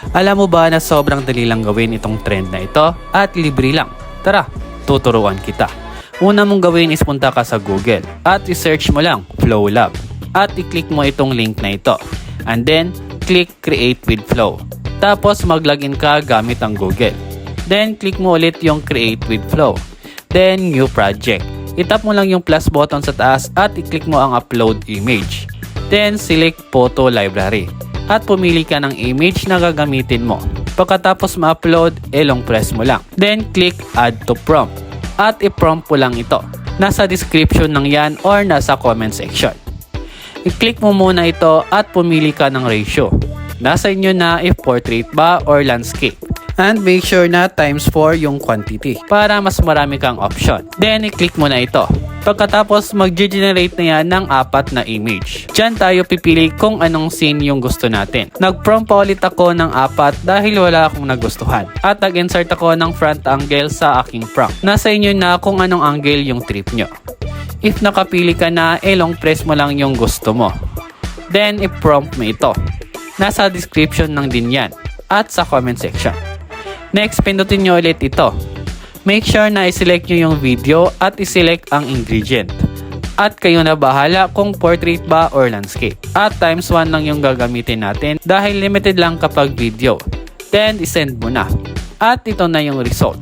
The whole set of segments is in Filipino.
Alam mo ba na sobrang dali lang gawin itong trend na ito at libre lang? Tara, tuturuan kita. Una mong gawin is punta ka sa Google at i-search mo lang Flow Lab at i-click mo itong link na ito and then click Create with Flow. Tapos mag-login ka gamit ang Google. Then click mo ulit yung Create with Flow. Then New Project. I-tap mo lang yung plus button sa taas at i-click mo ang Upload Image. Then select Photo Library at pumili ka ng image na gagamitin mo. Pagkatapos ma-upload, long press mo lang. Then click Add to Prompt at i-prompt mo lang ito. Nasa description ng yan or nasa comment section. I-click mo muna ito at pumili ka ng ratio. Nasa inyo na if portrait ba or landscape. And make sure na times 4 yung quantity para mas marami kang option. Then i-click mo na ito. Pagkatapos mag-generate na yan ng 4 na image. Diyan tayo pipili kung anong scene yung gusto natin. Nag-prompt pa ulit ako ng 4 dahil wala akong nagustuhan. At nag-insert ako ng front angle sa aking prompt. Nasa inyo na kung anong angle yung trip nyo. If nakapili ka na, long press mo lang yung gusto mo. Then i-prompt mo ito. Nasa description ng din yan at sa comment section. Next, pindutin nyo ulit ito. Make sure na i-select nyo yung video at i-select ang ingredient. At kayo na bahala kung portrait ba or landscape. At times 1 lang yung gagamitin natin dahil limited lang kapag video. Then, isend mo na. At ito na yung result.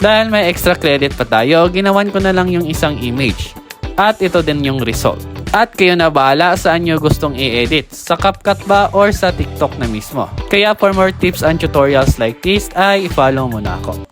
Dahil may extra credit pa tayo, ginawan ko na lang yung isang image. At ito din yung result. At kayo na bahala saan nyo gustong i-edit, sa CapCut ba or sa TikTok na mismo. Kaya for more tips and tutorials like this ay i-follow mo na ako.